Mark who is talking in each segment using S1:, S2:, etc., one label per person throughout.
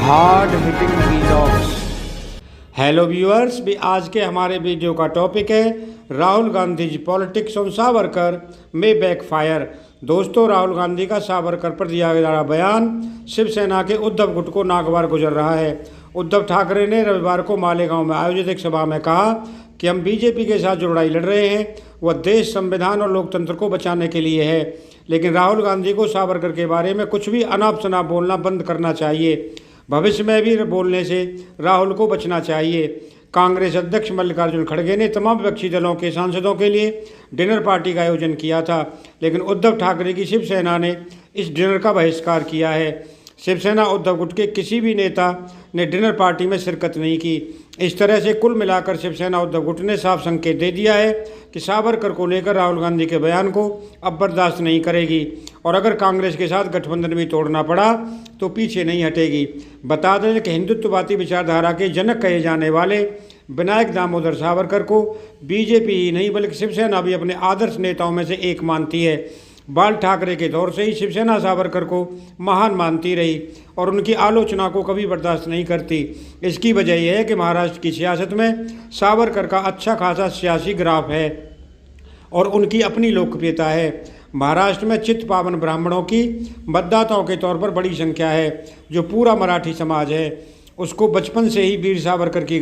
S1: Hard hitting vlogs. Hello viewers, भी आज के हमारे वीडियो का टॉपिक है राहुल गांधी जी पॉलिटिक्स ऑन सावरकर में बैकफायर। दोस्तों, राहुल गांधी का सावरकर पर दिया गया बयान शिवसेना के उद्धव गुट को नागवार गुजर रहा है। उद्धव ठाकरे ने रविवार को मालेगांव में आयोजित एक सभा में कहा कि हम बीजेपी के साथ जो लड़ाई लड़ रहे हैं वह देश, संविधान और लोकतंत्र को बचाने के लिए है। लेकिन राहुल गांधी को सावरकर के बारे में कुछ भी अनाप शनाप बोलना बंद करना चाहिए। भविष्य में भी बोलने से राहुल को बचना चाहिए। कांग्रेस अध्यक्ष मल्लिकार्जुन खड़गे ने तमाम विपक्षी दलों के सांसदों के लिए डिनर पार्टी का आयोजन किया था, लेकिन उद्धव ठाकरे की शिवसेना ने इस डिनर का बहिष्कार किया है। शिवसेना उद्धव गुट के किसी भी नेता ने डिनर पार्टी में शिरकत नहीं की। इस तरह से कुल मिलाकर शिवसेना उद्धव गुट ने साफ संकेत दे दिया है कि सावरकर को लेकर राहुल गांधी के बयान को अब बर्दाश्त नहीं करेगी और अगर कांग्रेस के साथ गठबंधन भी तोड़ना पड़ा तो पीछे नहीं हटेगी। बता दें कि हिंदुत्ववादी विचारधारा के जनक कहे जाने वाले विनायक दामोदर सावरकर को बीजेपी ही नहीं बल्कि शिवसेना भी अपने आदर्श नेताओं में से एक मानती है। बाल ठाकरे के दौर से ही शिवसेना सावरकर को महान मानती रही और उनकी आलोचना को कभी बर्दाश्त नहीं करती। इसकी वजह यह है कि महाराष्ट्र की सियासत में सावरकर का अच्छा खासा सियासी ग्राफ है और उनकी अपनी लोकप्रियता है। महाराष्ट्र में चित्त पावन ब्राह्मणों की मतदाताओं के तौर पर बड़ी संख्या है। जो पूरा मराठी समाज है उसको बचपन से ही वीर सावरकर की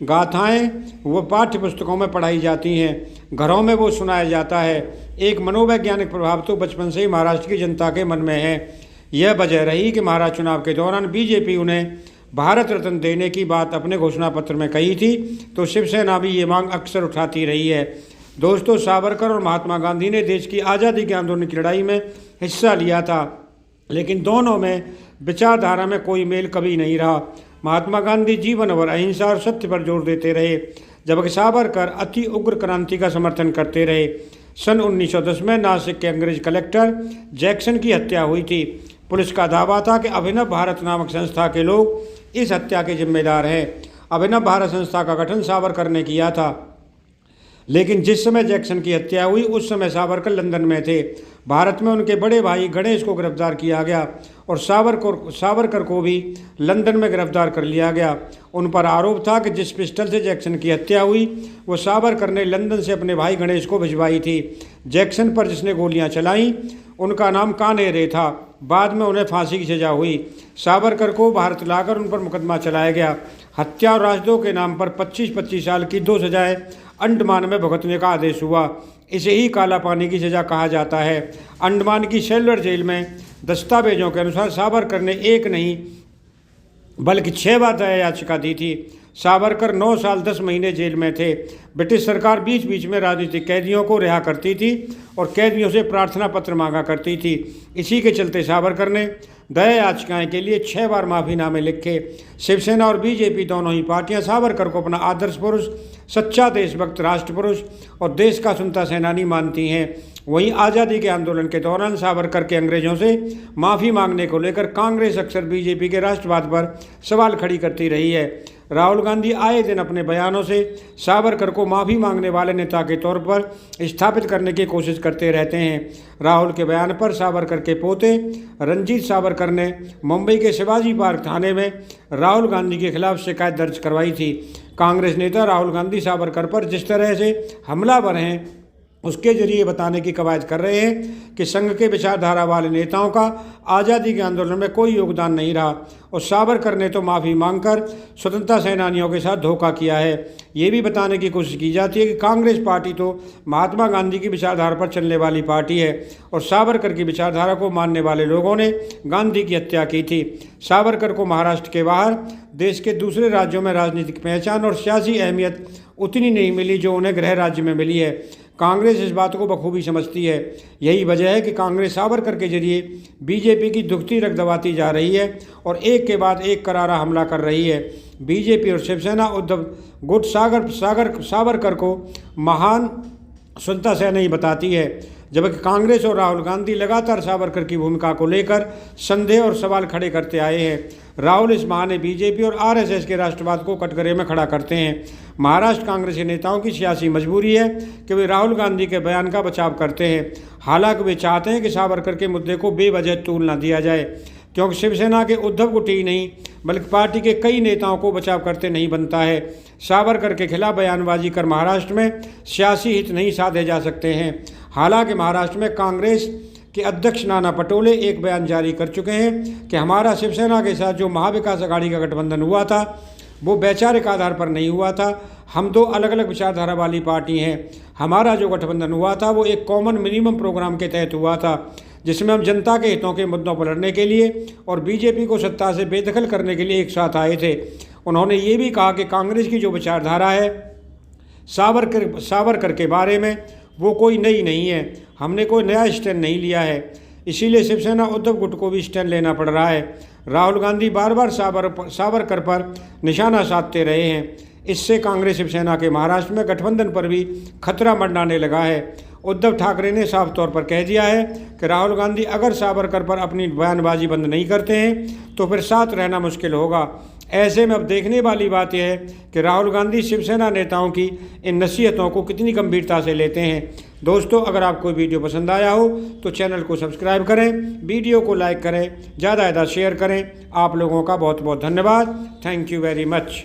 S1: गाथाएं वो पाठ्य पुस्तकों में पढ़ाई जाती हैं, घरों में वो सुनाया जाता है। एक मनोवैज्ञानिक प्रभाव तो बचपन से ही महाराष्ट्र की जनता के मन में है। यह वजह रही कि महाराष्ट्र चुनाव के दौरान बीजेपी उन्हें भारत रत्न देने की बात अपने घोषणा पत्र में कही थी, तो शिवसेना भी ये मांग अक्सर उठाती रही है। दोस्तों, सावरकर और महात्मा गांधी ने देश की आज़ादी के आंदोलन की लड़ाई में हिस्सा लिया था, लेकिन दोनों में विचारधारा में कोई मेल कभी नहीं रहा। महात्मा गांधी जीवन भर अहिंसा और सत्य पर जोर देते रहे, जबकि सावरकर अति उग्र क्रांति का समर्थन करते रहे। सन 1910 में नासिक के अंग्रेज कलेक्टर जैक्सन की हत्या हुई थी। पुलिस का दावा था कि अभिनव भारत नामक संस्था के लोग इस हत्या के जिम्मेदार हैं। अभिनव भारत संस्था का गठन सावरकर ने किया था, लेकिन जिस समय जैक्सन की हत्या हुई उस समय सावरकर लंदन में थे। भारत में उनके बड़े भाई गणेश को गिरफ्तार किया गया और सावरकर को भी लंदन में गिरफ्तार कर लिया गया। उन पर आरोप था कि जिस पिस्टल से जैक्सन की हत्या हुई वो सावरकर ने लंदन से अपने भाई गणेश को भिजवाई थी। जैक्सन पर जिसने गोलियां चलाईं उनका नाम कान्हेरे था। बाद में उन्हें फांसी की सजा हुई। सावरकर को भारत लाकर उन पर मुकदमा चलाया गया। हत्या और राजद्रोह के नाम पर 25-25 साल की 2 सजाएं अंडमान में भुगतने का आदेश हुआ। इसे ही काला पानी की सजा कहा जाता है। अंडमान की सेलुलर जेल में दस्तावेजों के अनुसार सावरकर ने एक नहीं बल्कि 6 बार दया याचिका दी थी। सावरकर 9 साल 10 महीने जेल में थे। ब्रिटिश सरकार बीच बीच में राजनीतिक कैदियों को रिहा करती थी और कैदियों से प्रार्थना पत्र मांगा करती थी। इसी के चलते सावरकर ने दया याचिकाएं के लिए 6 बार माफीनामे लिखे। शिवसेना और बीजेपी दोनों ही पार्टियां सावरकर को अपना आदर्श पुरुष, सच्चा देशभक्त राष्ट्र पुरुष और देश का सुनता सेनानी मानती हैं। वहीं आज़ादी के आंदोलन के दौरान सावरकर के अंग्रेजों से माफ़ी मांगने को लेकर कांग्रेस अक्सर बीजेपी के राष्ट्रवाद पर सवाल खड़ी करती रही है। राहुल गांधी आए दिन अपने बयानों से सावरकर को माफ़ी मांगने वाले नेता के तौर पर स्थापित करने की कोशिश करते रहते हैं। राहुल के बयान पर सावरकर के पोते रंजीत सावरकर ने मुंबई के शिवाजी पार्क थाने में राहुल गांधी के खिलाफ शिकायत दर्ज करवाई थी। कांग्रेस नेता राहुल गांधी सावरकर पर जिस तरह से हमलावर हैं उसके जरिए बताने की कवायद कर रहे हैं कि संघ के विचारधारा वाले नेताओं का आज़ादी के आंदोलन में कोई योगदान नहीं रहा और सावरकर ने तो माफ़ी मांगकर स्वतंत्रता सेनानियों के साथ धोखा किया है। ये भी बताने की कोशिश की जाती है कि कांग्रेस पार्टी तो महात्मा गांधी की विचारधारा पर चलने वाली पार्टी है और सावरकर की विचारधारा को मानने वाले लोगों ने गांधी की हत्या की थी। सावरकर को महाराष्ट्र के बाहर देश के दूसरे राज्यों में राजनीतिक पहचान और सियासी अहमियत उतनी नहीं मिली जो उन्हें गृह राज्य में मिली है। कांग्रेस इस बात को बखूबी समझती है। यही वजह है कि कांग्रेस सावरकर के जरिए बीजेपी की दुखती रग दबाती जा रही है और एक के बाद एक करारा हमला कर रही है। बीजेपी और शिवसेना उद्धव गुट सावरकर को महान सुनता सेनानी बताती है, जबकि कांग्रेस और राहुल गांधी लगातार सावरकर की भूमिका को लेकर संदेह और सवाल खड़े करते आए हैं। राहुल इस बहाने बीजेपी और आरएसएस के राष्ट्रवाद को कटघरे में खड़ा करते हैं। महाराष्ट्र कांग्रेस के नेताओं की सियासी मजबूरी है कि वे राहुल गांधी के बयान का बचाव करते हैं। हालांकि वे चाहते हैं कि सावरकर के मुद्दे को बेवजह तूल न दिया जाए। क्योंकि शिवसेना के उद्धव गुट ही नहीं बल्कि पार्टी के कई नेताओं को बचाव करते नहीं बनता है। सावरकर के खिलाफ बयानबाजी कर महाराष्ट्र में सियासी हित नहीं साधे जा सकते हैं। हालांकि महाराष्ट्र में कांग्रेस के अध्यक्ष नाना पटोले एक बयान जारी कर चुके हैं कि हमारा शिवसेना के साथ जो महाविकास अघाड़ी का गठबंधन हुआ था वो वैचारिक आधार पर नहीं हुआ था। हम दो अलग अलग विचारधारा वाली पार्टी हैं। हमारा जो गठबंधन हुआ था वो एक कॉमन मिनिमम प्रोग्राम के तहत हुआ था, जिसमें हम जनता के हितों के मुद्दों पर लड़ने के लिए और बीजेपी को सत्ता से बेदखल करने के लिए एक साथ आए थे। उन्होंने ये भी कहा कि कांग्रेस की जो विचारधारा है सावरकर के बारे में वो कोई नई नहीं है, हमने कोई नया स्टैंड नहीं लिया है, इसीलिए शिवसेना उद्धव गुट को भी स्टैंड लेना पड़ रहा है। राहुल गांधी बार बार सावरकर पर निशाना साधते रहे हैं। इससे कांग्रेस शिवसेना के महाराष्ट्र में गठबंधन पर भी खतरा मंडराने लगा है। उद्धव ठाकरे ने साफ तौर पर कह दिया है कि राहुल गांधी अगर सावरकर पर अपनी बयानबाजी बंद नहीं करते हैं तो फिर साथ रहना मुश्किल होगा। ऐसे में अब देखने वाली बात यह है कि राहुल गांधी शिवसेना नेताओं की इन नसीहतों को कितनी गंभीरता से लेते हैं। दोस्तों, अगर आपको वीडियो पसंद आया हो तो चैनल को सब्सक्राइब करें, वीडियो को लाइक करें, ज़्यादा से ज़्यादा शेयर करें। आप लोगों का बहुत बहुत धन्यवाद। Thank you very much.